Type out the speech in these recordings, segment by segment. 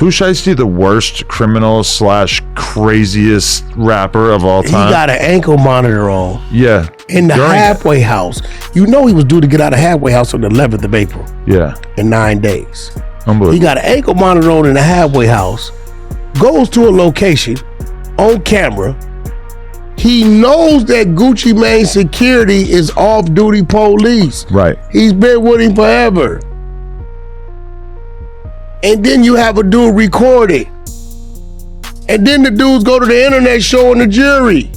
Pooh Shiesty the worst criminal / craziest rapper of all time? He got an ankle monitor on. Yeah. In the halfway house. You know he was due to get out of halfway house on the 11th of April. Yeah. In 9 days. Unbelievable. He got an ankle monitor on in the halfway house. Goes to a location on camera. He knows that Gucci Mane security is off-duty police. Right. He's been with him forever. And then you have a dude record it. And then the dudes go to the internet showing the jury.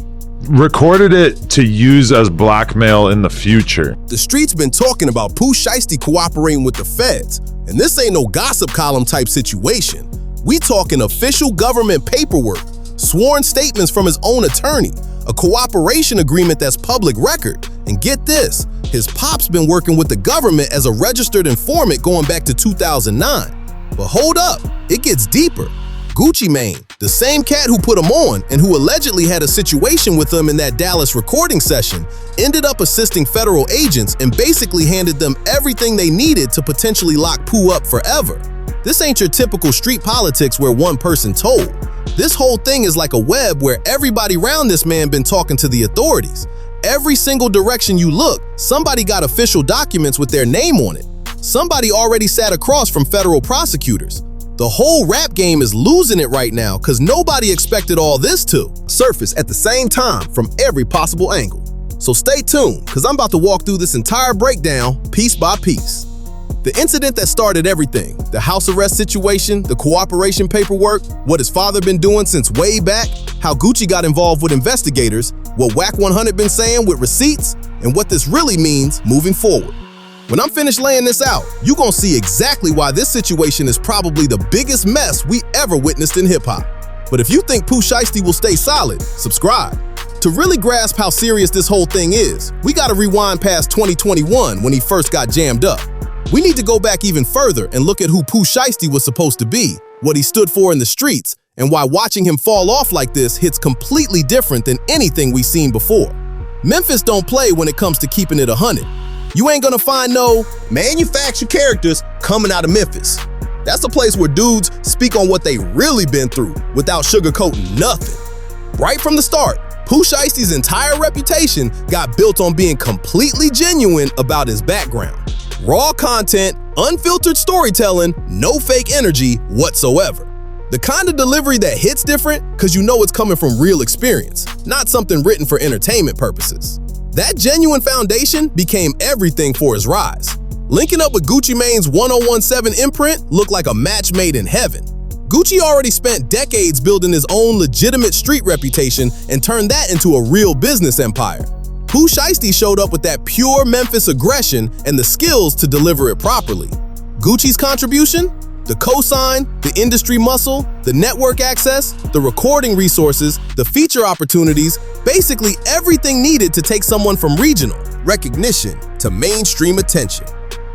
Recorded it to use as blackmail in the future. The streets been talking about Pooh Shiesty cooperating with the feds. And this ain't no gossip column type situation. We talking official government paperwork, sworn statements from his own attorney, a cooperation agreement that's public record. And get this, his pop's been working with the government as a registered informant going back to 2009. But hold up, it gets deeper. Gucci Mane, the same cat who put him on and who allegedly had a situation with him in that Dallas recording session, ended up assisting federal agents and basically handed them everything they needed to potentially lock Pooh up forever. This ain't your typical street politics where one person told. This whole thing is like a web where everybody around this man been talking to the authorities. Every single direction you look, somebody got official documents with their name on it. Somebody already sat across from federal prosecutors. The whole rap game is losing it right now because nobody expected all this to surface at the same time from every possible angle. So stay tuned, because I'm about to walk through this entire breakdown piece by piece. The incident that started everything, the house arrest situation, the cooperation paperwork, what his father been doing since way back, how Gucci got involved with investigators, what Wack 100 been saying with receipts, and what this really means moving forward. When I'm finished laying this out, you're gonna see exactly why this situation is probably the biggest mess we ever witnessed in hip-hop. But if you think Pooh Shiesty will stay solid, subscribe. To really grasp how serious this whole thing is, we gotta rewind past 2021 when he first got jammed up. We need to go back even further and look at who Pooh Shiesty was supposed to be, what he stood for in the streets, and why watching him fall off like this hits completely different than anything we've seen before. Memphis don't play when it comes to keeping it 100. You ain't gonna find no manufactured characters coming out of Memphis. That's a place where dudes speak on what they really been through without sugarcoating nothing. Right from the start, Pooh Shiesty's entire reputation got built on being completely genuine about his background. Raw content, unfiltered storytelling, no fake energy whatsoever. The kind of delivery that hits different because you know it's coming from real experience, not something written for entertainment purposes. That genuine foundation became everything for his rise. Linking up with Gucci Mane's 1017 imprint looked like a match made in heaven. Gucci already spent decades building his own legitimate street reputation and turned that into a real business empire. Pooh Shiesty showed up with that pure Memphis aggression and the skills to deliver it properly. Gucci's contribution? The cosign, the industry muscle, the network access, the recording resources, the feature opportunities, basically everything needed to take someone from regional recognition to mainstream attention.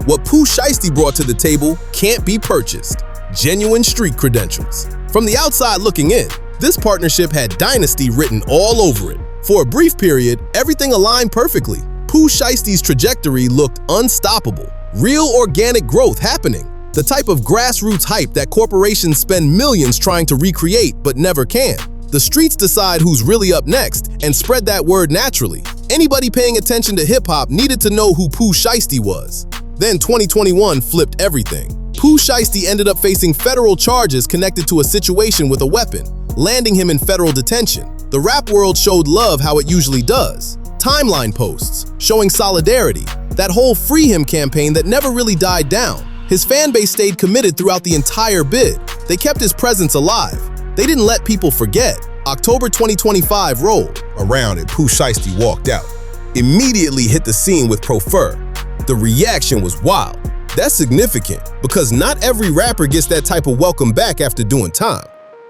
What Pooh Shiesty brought to the table can't be purchased. Genuine street credentials. From the outside looking in, this partnership had dynasty written all over it. For a brief period, everything aligned perfectly. Pooh Shiesty's trajectory looked unstoppable. Real organic growth happening. The type of grassroots hype that corporations spend millions trying to recreate but never can. The streets decide who's really up next and spread that word naturally. Anybody paying attention to hip-hop needed to know who Pooh Shiesty was. Then 2021 flipped everything. Pooh Shiesty ended up facing federal charges connected to a situation with a weapon, landing him in federal detention. The rap world showed love how it usually does. Timeline posts, showing solidarity. That whole Free Him campaign that never really died down. His fan base stayed committed throughout the entire bid. They kept his presence alive. They didn't let people forget. October 2025 rolled. Around it, Pooh Shiesty walked out. Immediately hit the scene with Profur. The reaction was wild. That's significant because not every rapper gets that type of welcome back after doing time.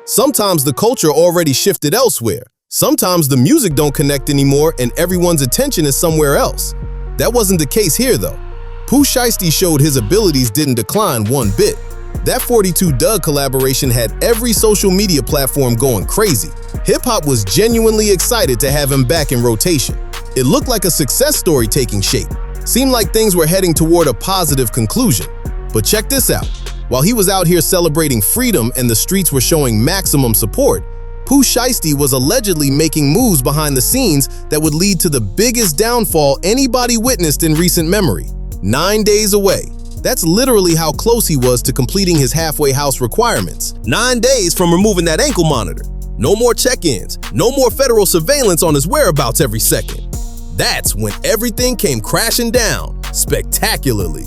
Sometimes the culture already shifted elsewhere. Sometimes the music don't connect anymore and everyone's attention is somewhere else. That wasn't the case here though. Pooh Shiesty showed his abilities didn't decline one bit. That 42 Doug collaboration had every social media platform going crazy. Hip-hop was genuinely excited to have him back in rotation. It looked like a success story taking shape. Seemed like things were heading toward a positive conclusion. But check this out. While he was out here celebrating freedom and the streets were showing maximum support, Pooh Shiesty was allegedly making moves behind the scenes that would lead to the biggest downfall anybody witnessed in recent memory. 9 days away. That's literally how close he was to completing his halfway house requirements. 9 days from removing that ankle monitor. No more check-ins, no more federal surveillance on his whereabouts every second. That's when everything came crashing down, spectacularly.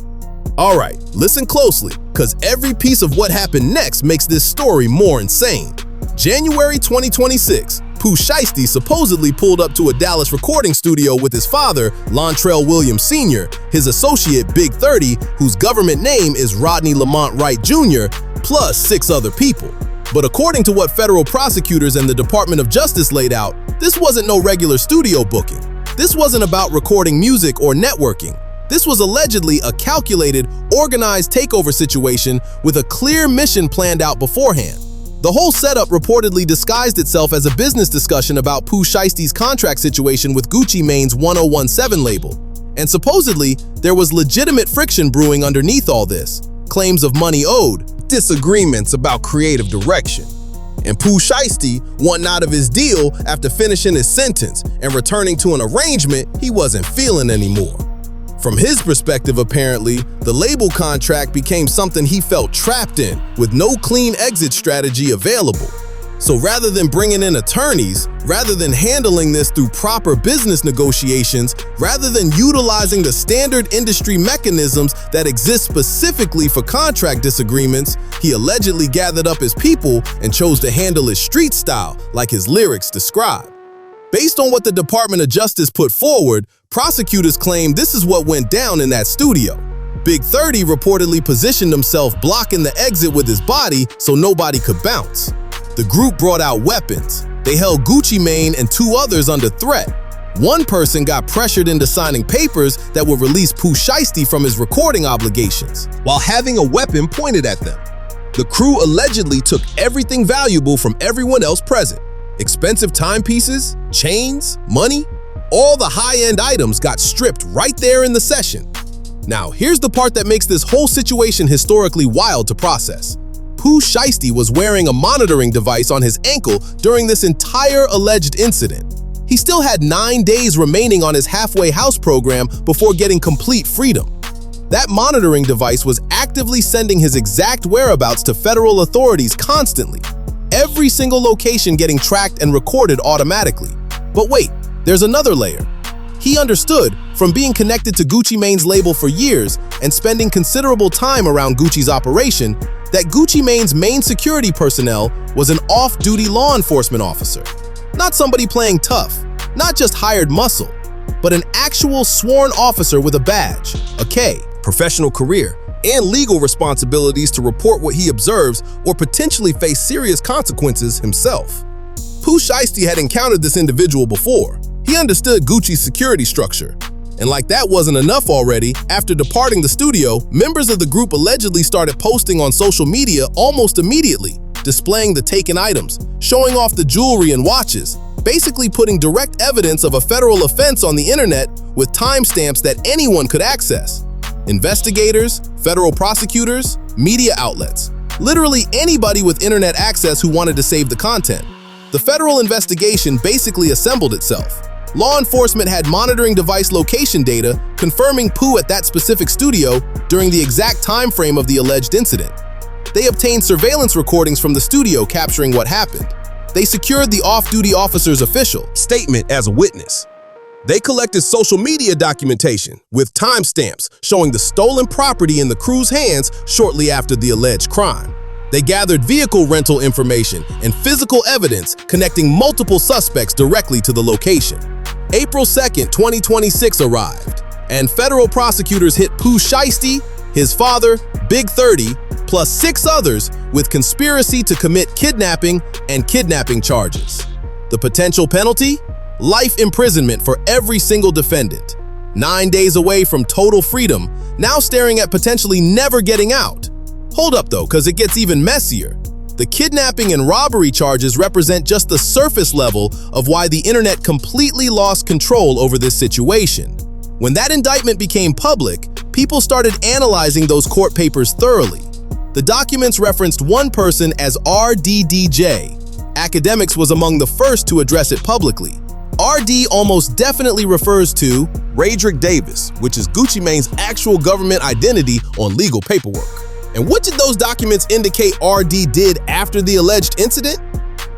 All right, listen closely, because every piece of what happened next makes this story more insane. January 2026, Pooh Shiesty supposedly pulled up to a Dallas recording studio with his father, Lontrell Williams Sr., his associate Big 30, whose government name is Rodney Lamont Wright Jr., plus 6 other people. But according to what federal prosecutors and the Department of Justice laid out, this wasn't no regular studio booking. This wasn't about recording music or networking. This was allegedly a calculated, organized takeover situation with a clear mission planned out beforehand. The whole setup reportedly disguised itself as a business discussion about Pooh Shiesty's contract situation with Gucci Mane's 1017 label. And supposedly, there was legitimate friction brewing underneath all this. Claims of money owed, disagreements about creative direction. And Pooh Shiesty wanting out of his deal after finishing his sentence and returning to an arrangement he wasn't feeling anymore. From his perspective, apparently, the label contract became something he felt trapped in with no clean exit strategy available. So rather than bringing in attorneys, rather than handling this through proper business negotiations, rather than utilizing the standard industry mechanisms that exist specifically for contract disagreements, he allegedly gathered up his people and chose to handle it street style, like his lyrics describe. Based on what the Department of Justice put forward, prosecutors claim this is what went down in that studio. Big 30 reportedly positioned himself blocking the exit with his body so nobody could bounce. The group brought out weapons. They held Gucci Mane and 2 others under threat. One person got pressured into signing papers that would release Pooh Shiesty from his recording obligations, while having a weapon pointed at them. The crew allegedly took everything valuable from everyone else present. Expensive timepieces, chains, money, all the high-end items got stripped right there in the session. Now, here's the part that makes this whole situation historically wild to process. Pooh Shiesty was wearing a monitoring device on his ankle during this entire alleged incident. He still had 9 days remaining on his halfway house program before getting complete freedom. That monitoring device was actively sending his exact whereabouts to federal authorities constantly. Every single location getting tracked and recorded automatically. But wait, there's another layer. He understood, from being connected to Gucci Mane's label for years and spending considerable time around Gucci's operation, that Gucci Mane's main security personnel was an off-duty law enforcement officer. Not somebody playing tough, not just hired muscle, but an actual sworn officer with a badge, a K, professional career, and legal responsibilities to report what he observes or potentially face serious consequences himself. Pooh Shiesty had encountered this individual before. He understood Gucci's security structure. And like that wasn't enough already, after departing the studio, members of the group allegedly started posting on social media almost immediately, displaying the taken items, showing off the jewelry and watches, basically putting direct evidence of a federal offense on the internet with timestamps that anyone could access. Investigators, federal prosecutors, media outlets, literally anybody with internet access who wanted to save the content. The federal investigation basically assembled itself. Law enforcement had monitoring device location data confirming Pooh at that specific studio during the exact time frame of the alleged incident. They obtained surveillance recordings from the studio capturing what happened. They secured the off-duty officer's official statement as a witness. They collected social media documentation with timestamps showing the stolen property in the crew's hands shortly after the alleged crime. They gathered vehicle rental information and physical evidence connecting multiple suspects directly to the location. April 2nd, 2026 arrived, and federal prosecutors hit Pooh Shiesty, his father, Big 30, plus 6 others with conspiracy to commit kidnapping and kidnapping charges. The potential penalty? Life imprisonment for every single defendant. 9 days away from total freedom, now staring at potentially never getting out. Hold up though, because it gets even messier. The kidnapping and robbery charges represent just the surface level of why the internet completely lost control over this situation. When that indictment became public, people started analyzing those court papers thoroughly. The documents referenced one person as RDDJ. Academics was among the first to address it publicly. RD almost definitely refers to Radrick Davis, which is Gucci Mane's actual government identity on legal paperwork. And what did those documents indicate RD did after the alleged incident?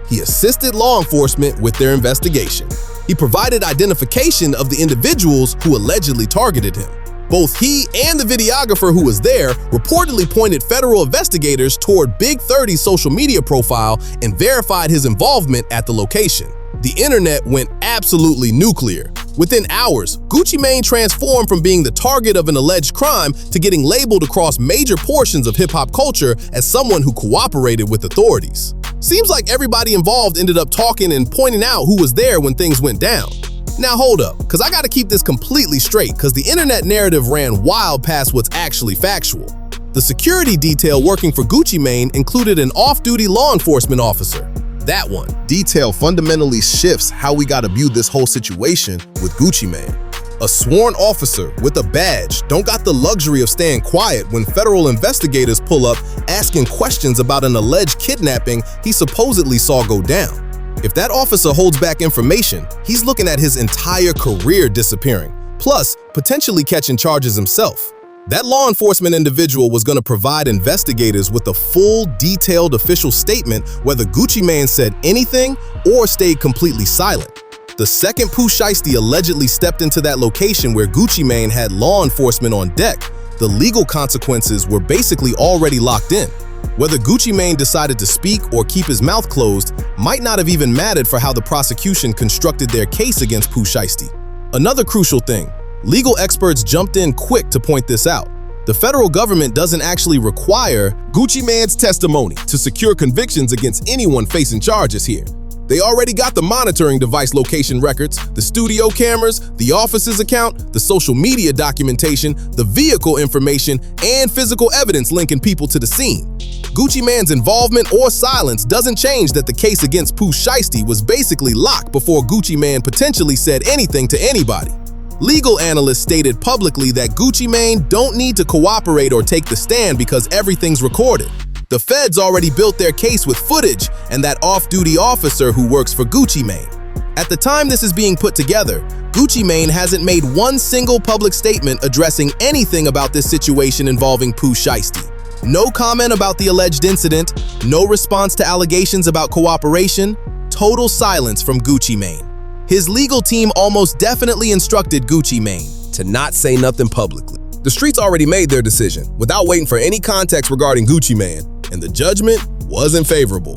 He assisted law enforcement with their investigation. He provided identification of the individuals who allegedly targeted him. Both he and the videographer who was there reportedly pointed federal investigators toward Big 30's social media profile and verified his involvement at the location. The internet went absolutely nuclear. Within hours, Gucci Mane transformed from being the target of an alleged crime to getting labeled across major portions of hip-hop culture as someone who cooperated with authorities. Seems like everybody involved ended up talking and pointing out who was there when things went down. Now hold up, because I gotta keep this completely straight, because the internet narrative ran wild past what's actually factual. The security detail working for Gucci Mane included an off-duty law enforcement officer. That one detail fundamentally shifts how we gotta view this whole situation with Gucci Mane. A sworn officer with a badge don't got the luxury of staying quiet when federal investigators pull up asking questions about an alleged kidnapping he supposedly saw go down. If that officer holds back information, he's looking at his entire career disappearing, plus potentially catching charges himself. That law enforcement individual was going to provide investigators with a full, detailed official statement whether Gucci Mane said anything or stayed completely silent. The second Pooh Shiesty allegedly stepped into that location where Gucci Mane had law enforcement on deck, the legal consequences were basically already locked in. Whether Gucci Mane decided to speak or keep his mouth closed might not have even mattered for how the prosecution constructed their case against Pooh Shiesty. Another crucial thing, legal experts jumped in quick to point this out. The federal government doesn't actually require Gucci Mane's testimony to secure convictions against anyone facing charges here. They already got the monitoring device location records, the studio cameras, the office's account, the social media documentation, the vehicle information, and physical evidence linking people to the scene. Gucci Mane's involvement or silence doesn't change that the case against Pooh Shiesty was basically locked before Gucci Mane potentially said anything to anybody. Legal analysts stated publicly that Gucci Mane don't need to cooperate or take the stand because everything's recorded. The feds already built their case with footage and that off-duty officer who works for Gucci Mane. At the time this is being put together, Gucci Mane hasn't made one single public statement addressing anything about this situation involving Pooh Shiesty. No comment about the alleged incident, no response to allegations about cooperation, total silence from Gucci Mane. His legal team almost definitely instructed Gucci Mane to not say nothing publicly. The streets already made their decision without waiting for any context regarding Gucci Mane, and the judgment wasn't favorable.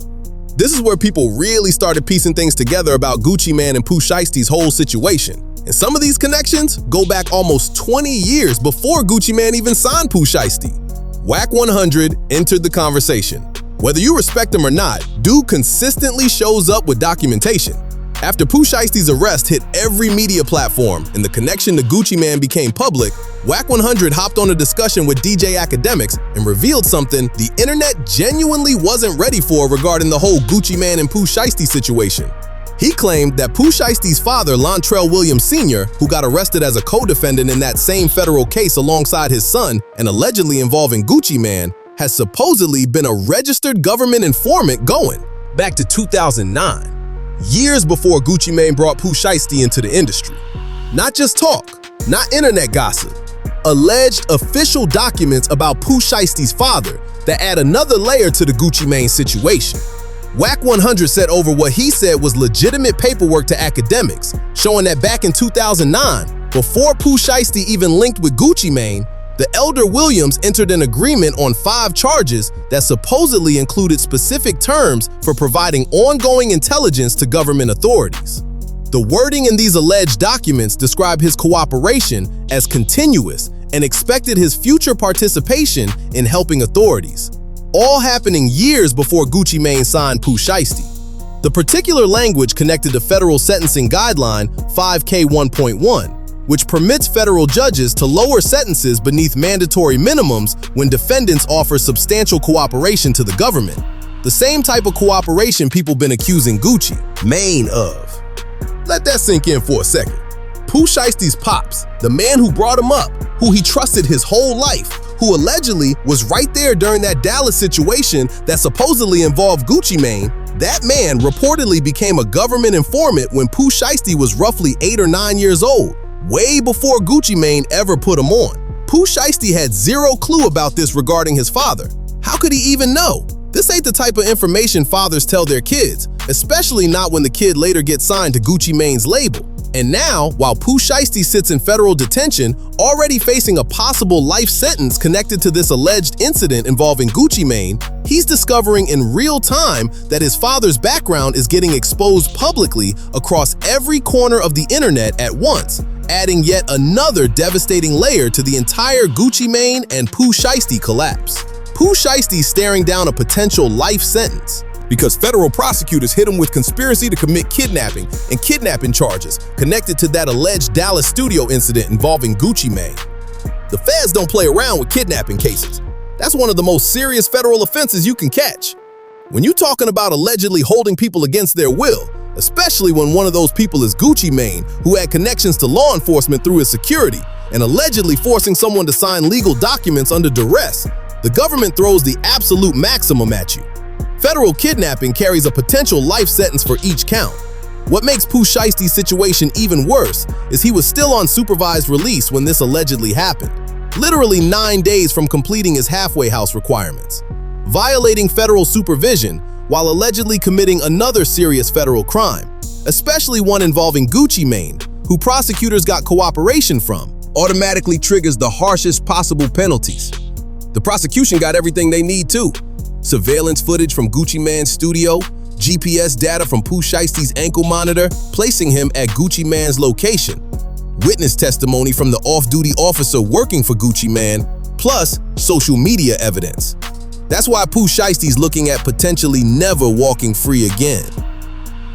This is where people really started piecing things together about Gucci Mane and Pooh Shiesty's whole situation. And some of these connections go back almost 20 years before Gucci Mane even signed Pooh Shiesty. Wack 100 entered the conversation. Whether you respect him or not, dude consistently shows up with documentation. After Pooh Shiesty's arrest hit every media platform and the connection to Gucci Mane became public, Wack 100 hopped on a discussion with DJ Academics and revealed something the internet genuinely wasn't ready for regarding the whole Gucci Mane and Pooh Shiesty situation. He claimed that Pooh Shiesty's father, Lontrell Williams Sr., who got arrested as a co-defendant in that same federal case alongside his son and allegedly involving Gucci Mane, has supposedly been a registered government informant going back to 2009. Years before Gucci Mane brought Pooh Shiesty into the industry. Not just talk, not internet gossip, alleged official documents about Pooh Shiesty's father that add another layer to the Gucci Mane situation. Wack 100 said over what he said was legitimate paperwork to Academics, showing that back in 2009, before Pooh Shiesty even linked with Gucci Mane, the elder Williams entered an agreement on 5 charges that supposedly included specific terms for providing ongoing intelligence to government authorities. The wording in these alleged documents described his cooperation as continuous and expected his future participation in helping authorities, all happening years before Gucci Mane signed Pooh Shiesty. The particular language connected to federal sentencing guideline 5K1.1, which permits federal judges to lower sentences beneath mandatory minimums when defendants offer substantial cooperation to the government. The same type of cooperation people been accusing Gucci Mane of. Let that sink in for a second. Pooh Shiesty's pops, the man who brought him up, who he trusted his whole life, who allegedly was right there during that Dallas situation that supposedly involved Gucci Mane, that man reportedly became a government informant when Pooh Shiesty was roughly 8 or 9 years old, way before Gucci Mane ever put him on. Pooh Shiesty had zero clue about this regarding his father. How could he even know? This ain't the type of information fathers tell their kids, especially not when the kid later gets signed to Gucci Mane's label. And now, while Pooh Shiesty sits in federal detention, already facing a possible life sentence connected to this alleged incident involving Gucci Mane, he's discovering in real time that his father's background is getting exposed publicly across every corner of the internet at once, adding yet another devastating layer to the entire Gucci Mane and Pooh Shiesty collapse. Pooh Shiesty's staring down a potential life sentence because federal prosecutors hit him with conspiracy to commit kidnapping and kidnapping charges connected to that alleged Dallas studio incident involving Gucci Mane. The feds don't play around with kidnapping cases. That's one of the most serious federal offenses you can catch. When you're talking about allegedly holding people against their will, especially when one of those people is Gucci Mane, who had connections to law enforcement through his security, and allegedly forcing someone to sign legal documents under duress, the government throws the absolute maximum at you. Federal kidnapping carries a potential life sentence for each count. What makes Pooh Shiesty's situation even worse is he was still on supervised release when this allegedly happened, literally 9 days from completing his halfway house requirements, violating federal supervision while allegedly committing another serious federal crime, especially one involving Gucci Mane, who prosecutors got cooperation from, automatically triggers the harshest possible penalties. The prosecution got everything they need too. Surveillance footage from Gucci Mane's studio, GPS data from Pooh Shiesty's ankle monitor, placing him at Gucci Mane's location, witness testimony from the off-duty officer working for Gucci Mane, plus social media evidence. That's why Pooh Shiesty's looking at potentially never walking free again.